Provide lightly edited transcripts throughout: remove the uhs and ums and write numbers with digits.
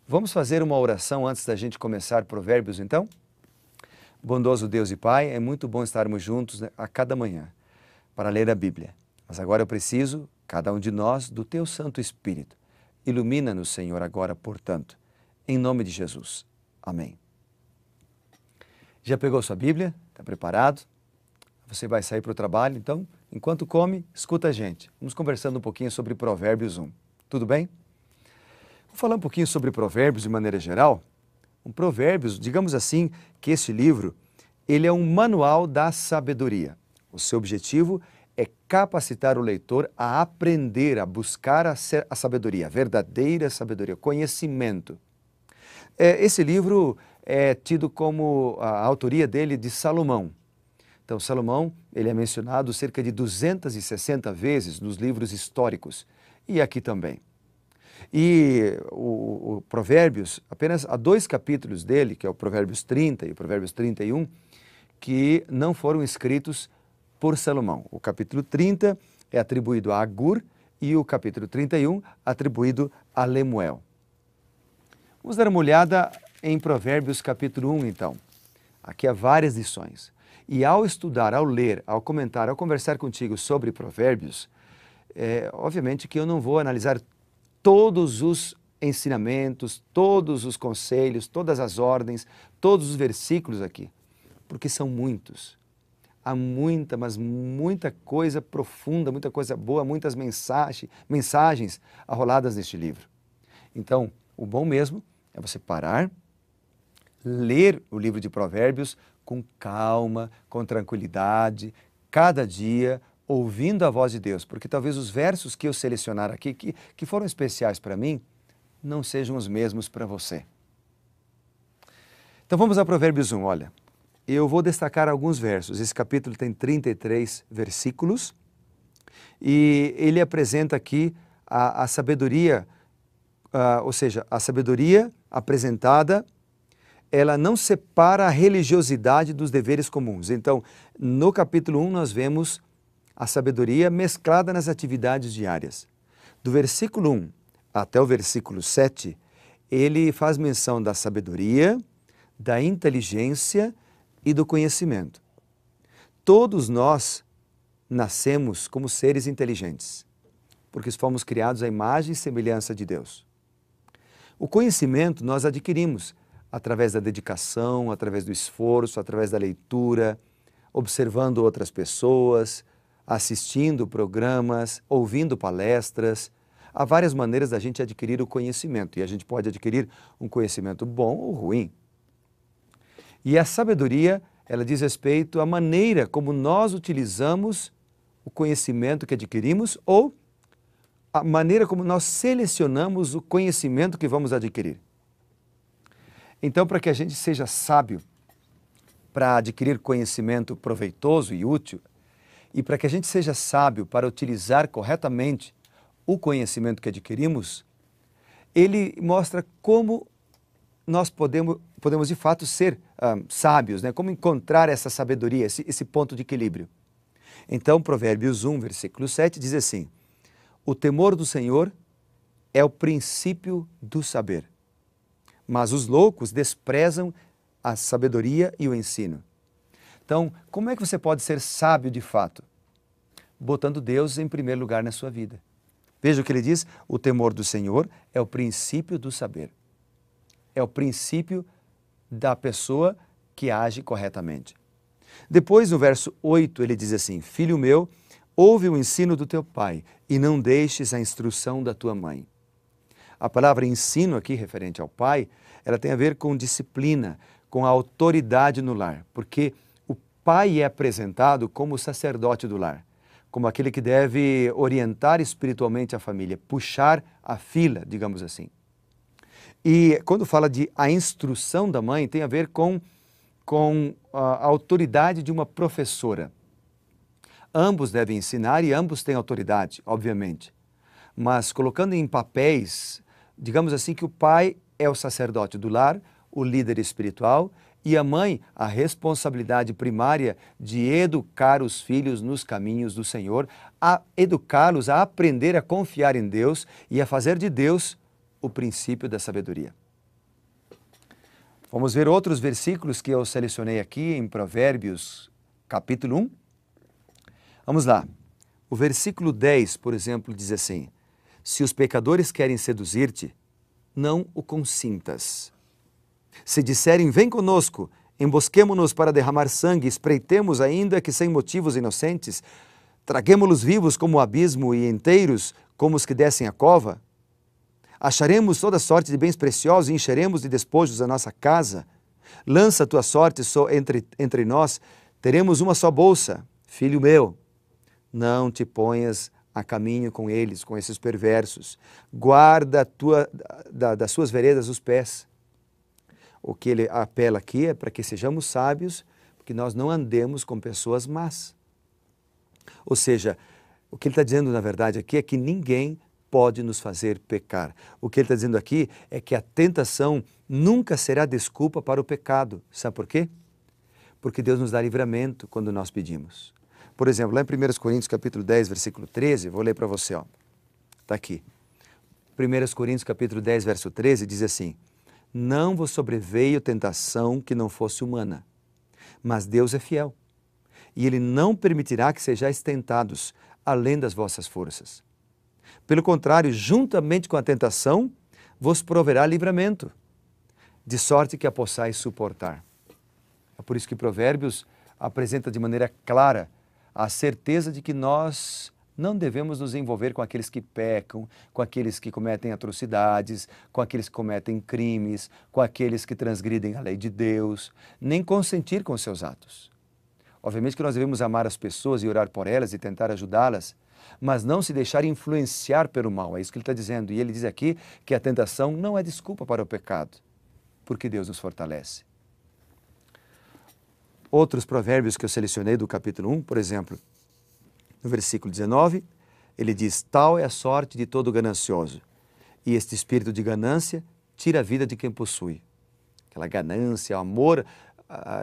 Vamos fazer uma oração antes da gente começar Provérbios, então? Bondoso Deus e Pai, é muito bom estarmos juntos a cada manhã para ler a Bíblia. Mas agora eu preciso, cada um de nós, do Teu Santo Espírito. Ilumina-nos, Senhor, agora, portanto, em nome de Jesus. Amém. Já pegou sua Bíblia? Está preparado? Você vai sair para o trabalho, então, enquanto come, escuta a gente. Vamos conversando um pouquinho sobre Provérbios 1. Tudo bem? Vou falar um pouquinho sobre Provérbios de maneira geral. Provérbios, digamos assim, que esse livro, ele é um manual da sabedoria. O seu objetivo é capacitar o leitor a aprender, a buscar a sabedoria, a verdadeira sabedoria, conhecimento. Esse livro é tido como a autoria dele de Salomão. Então, Salomão, ele é mencionado cerca de 260 vezes nos livros históricos e aqui também. E o Provérbios, apenas há 2 capítulos dele, que é o Provérbios 30 e o Provérbios 31, que não foram escritos por Salomão. O capítulo 30 é atribuído a Agur e o capítulo 31 atribuído a Lemuel. Vamos dar uma olhada em Provérbios capítulo 1, então. Aqui há várias lições. E ao estudar, ao ler, ao comentar, ao conversar contigo sobre Provérbios, obviamente que eu não vou analisar todos os ensinamentos, todos os conselhos, todas as ordens, todos os versículos aqui, porque são muitos. Há muita coisa profunda, muita coisa boa, muitas mensagens arroladas neste livro. Então, o bom mesmo é você parar, ler o livro de Provérbios com calma, com tranquilidade, cada dia, ouvindo a voz de Deus, porque talvez os versos que eu selecionar aqui, que foram especiais para mim, não sejam os mesmos para você. Então vamos a Provérbios 1, olha. Eu vou destacar alguns versos. Esse capítulo tem 33 versículos e ele apresenta aqui a sabedoria, ou seja, a sabedoria apresentada, ela não separa a religiosidade dos deveres comuns. Então, no capítulo 1 nós vemos a sabedoria mesclada nas atividades diárias. Do versículo 1 até o versículo 7, ele faz menção da sabedoria, da inteligência e do conhecimento. Todos nós nascemos como seres inteligentes, porque fomos criados à imagem e semelhança de Deus. O conhecimento nós adquirimos através da dedicação, através do esforço, através da leitura, observando outras pessoas, assistindo programas, ouvindo palestras. Há várias maneiras da gente adquirir o conhecimento e a gente pode adquirir um conhecimento bom ou ruim. E a sabedoria, ela diz respeito à maneira como nós utilizamos o conhecimento que adquirimos ou a maneira como nós selecionamos o conhecimento que vamos adquirir. Então, para que a gente seja sábio, para adquirir conhecimento proveitoso e útil, e para que a gente seja sábio para utilizar corretamente o conhecimento que adquirimos, ele mostra como nós podemos de fato ser sábios, né? Como encontrar essa sabedoria, esse ponto de equilíbrio. Então, Provérbios 1, versículo 7 diz assim: o temor do Senhor é o princípio do saber, mas os loucos desprezam a sabedoria e o ensino. Então, como é que você pode ser sábio de fato? Botando Deus em primeiro lugar na sua vida. Veja o que ele diz: o temor do Senhor é o princípio do saber. É o princípio da pessoa que age corretamente. Depois, no verso 8, ele diz assim: filho meu, ouve o ensino do teu pai e não deixes a instrução da tua mãe. A palavra ensino aqui, referente ao pai, ela tem a ver com disciplina, com a autoridade no lar, porque o pai é apresentado como o sacerdote do lar, como aquele que deve orientar espiritualmente a família, puxar a fila, digamos assim. E quando fala de a instrução da mãe, tem a ver com a autoridade de uma professora. Ambos devem ensinar e ambos têm autoridade, obviamente. Mas colocando em papéis, digamos assim que o pai é o sacerdote do lar, o líder espiritual, e a mãe a responsabilidade primária de educar os filhos nos caminhos do Senhor, a educá-los a aprender a confiar em Deus e a fazer de Deus o princípio da sabedoria. Vamos ver outros versículos que eu selecionei aqui em Provérbios, capítulo 1. Vamos lá. O versículo 10, por exemplo, diz assim: se os pecadores querem seduzir-te, não o consintas. Se disserem, vem conosco, embosquemo-nos para derramar sangue, espreitemos ainda que sem motivos inocentes, traguemo-los vivos como o abismo e inteiros como os que descem a cova, acharemos toda sorte de bens preciosos e encheremos de despojos a nossa casa. Lança a tua sorte entre nós, teremos uma só bolsa. Filho meu, não te ponhas a caminho com eles, com esses perversos. Guarda das suas veredas os pés. O que ele apela aqui é para que sejamos sábios, porque nós não andemos com pessoas más. Ou seja, o que ele está dizendo na verdade aqui é que ninguém pode nos fazer pecar. O que ele está dizendo aqui é que a tentação nunca será desculpa para o pecado. Sabe por quê? Porque Deus nos dá livramento quando nós pedimos. Por exemplo, lá em 1 Coríntios capítulo 10, versículo 13, vou ler para você. Está aqui. 1 Coríntios capítulo 10, verso 13, diz assim: não vos sobreveio tentação que não fosse humana, mas Deus é fiel, e Ele não permitirá que sejais tentados além das vossas forças. Pelo contrário, juntamente com a tentação, vos proverá livramento, de sorte que a possais suportar. É por isso que Provérbios apresenta de maneira clara a certeza de que nós não devemos nos envolver com aqueles que pecam, com aqueles que cometem atrocidades, com aqueles que cometem crimes, com aqueles que transgridem a lei de Deus, nem consentir com seus atos. Obviamente que nós devemos amar as pessoas e orar por elas e tentar ajudá-las, mas não se deixar influenciar pelo mal. É isso que ele está dizendo. E ele diz aqui que a tentação não é desculpa para o pecado, porque Deus nos fortalece. Outros provérbios que eu selecionei do capítulo 1, por exemplo, no versículo 19, ele diz: tal é a sorte de todo ganancioso, e este espírito de ganância tira a vida de quem possui. Aquela ganância, o amor,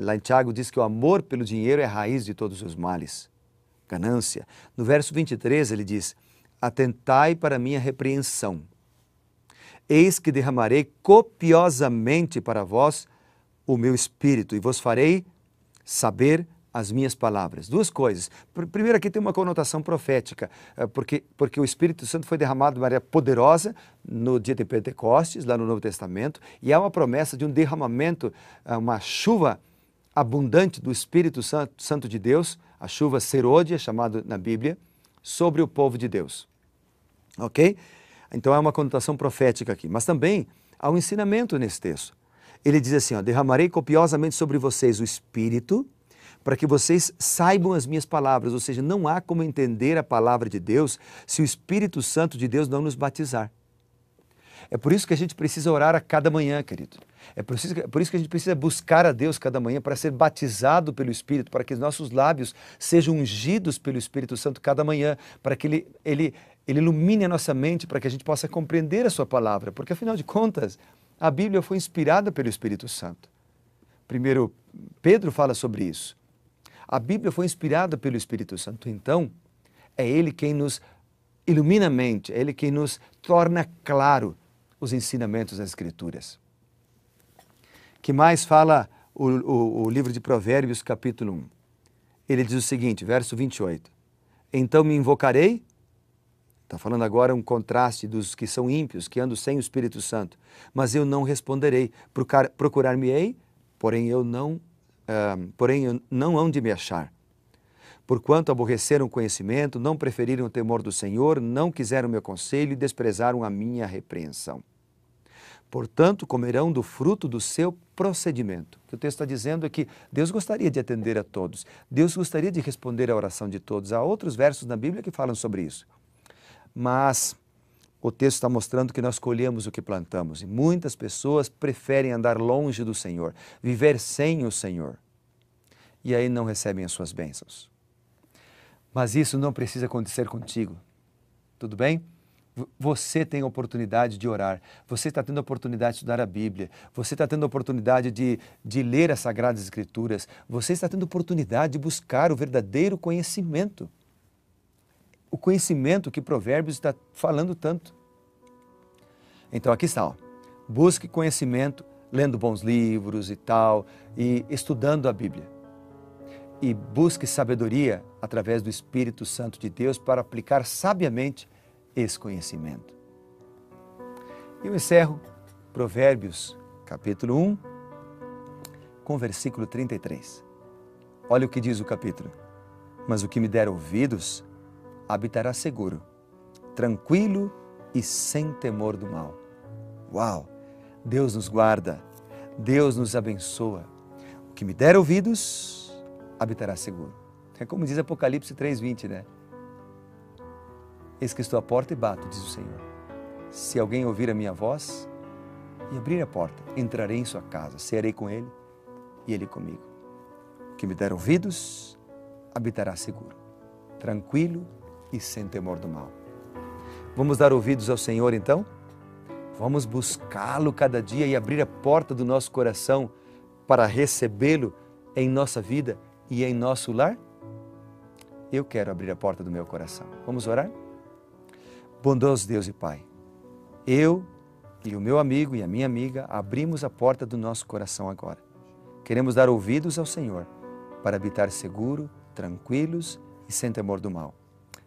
lá em Tiago diz que o amor pelo dinheiro é a raiz de todos os males. Ganância. No verso 23 ele diz: atentai para a minha repreensão. Eis que derramarei copiosamente para vós o meu espírito, e vos farei saber as minhas palavras. Duas coisas. Primeiro, aqui tem uma conotação profética, porque o Espírito Santo foi derramado de maneira poderosa no dia de Pentecostes, lá no Novo Testamento, e há uma promessa de um derramamento, uma chuva abundante do Espírito Santo de Deus, a chuva serôdia, chamada na Bíblia, sobre o povo de Deus. Ok? Então, há uma conotação profética aqui. Mas também há um ensinamento nesse texto. Ele diz assim, derramarei copiosamente sobre vocês o Espírito, para que vocês saibam as minhas palavras. Ou seja, não há como entender a palavra de Deus se o Espírito Santo de Deus não nos batizar. É por isso que a gente precisa orar a cada manhã, querido. É por isso que a gente precisa buscar a Deus cada manhã para ser batizado pelo Espírito, para que os nossos lábios sejam ungidos pelo Espírito Santo cada manhã, para que Ele ilumine a nossa mente, para que a gente possa compreender a sua palavra. Porque, afinal de contas, a Bíblia foi inspirada pelo Espírito Santo. Primeiro, Pedro fala sobre isso. A Bíblia foi inspirada pelo Espírito Santo. Então, é Ele quem nos ilumina a mente, é Ele quem nos torna claro os ensinamentos das Escrituras. Que mais fala o livro de Provérbios, capítulo 1. Ele diz o seguinte, verso 28. Então me invocarei, está falando agora um contraste dos que são ímpios, que andam sem o Espírito Santo, mas eu não responderei, procurar-me-ei, porém eu não hão de me achar. Porquanto aborreceram o conhecimento, não preferiram o temor do Senhor, não quiseram o meu conselho e desprezaram a minha repreensão. Portanto, comerão do fruto do seu procedimento. O que o texto está dizendo é que Deus gostaria de atender a todos. Deus gostaria de responder à oração de todos. Há outros versos na Bíblia que falam sobre isso. Mas o texto está mostrando que nós colhemos o que plantamos. E muitas pessoas preferem andar longe do Senhor, viver sem o Senhor. E aí não recebem as suas bênçãos. Mas isso não precisa acontecer contigo. Tudo bem? Você tem a oportunidade de orar, você está tendo a oportunidade de estudar a Bíblia, você está tendo a oportunidade de ler as Sagradas Escrituras, você está tendo a oportunidade de buscar o verdadeiro conhecimento. O conhecimento que Provérbios está falando tanto. Então aqui está, busque conhecimento, lendo bons livros e tal, e estudando a Bíblia. E busque sabedoria através do Espírito Santo de Deus para aplicar sabiamente esse conhecimento. Eu encerro Provérbios, capítulo 1, com versículo 33. Olha o que diz o capítulo. Mas o que me der ouvidos, habitará seguro, tranquilo e sem temor do mal. Uau! Deus nos guarda, Deus nos abençoa. O que me der ouvidos, habitará seguro. É como diz Apocalipse 3:20, né? Eis que estou à porta e bato, diz o Senhor. Se alguém ouvir a minha voz e abrir a porta, entrarei em sua casa, cearei com ele e ele comigo. O que me der ouvidos, habitará seguro, tranquilo e sem temor do mal. Vamos dar ouvidos ao Senhor então? Vamos buscá-lo cada dia e abrir a porta do nosso coração para recebê-lo em nossa vida e em nosso lar? Eu quero abrir a porta do meu coração. Vamos orar? Bondoso Deus e Pai, eu e o meu amigo e a minha amiga abrimos a porta do nosso coração agora. Queremos dar ouvidos ao Senhor para habitar seguro, tranquilos e sem temor do mal.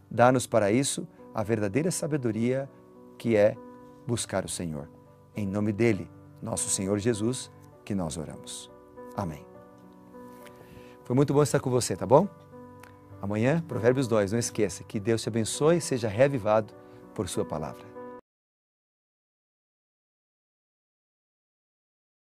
Dá-nos para isso a verdadeira sabedoria que é buscar o Senhor. Em nome dele, nosso Senhor Jesus, que nós oramos. Amém. Foi muito bom estar com você, tá bom? Amanhã, Provérbios 2, não esqueça, que Deus te abençoe e seja reavivado por sua palavra.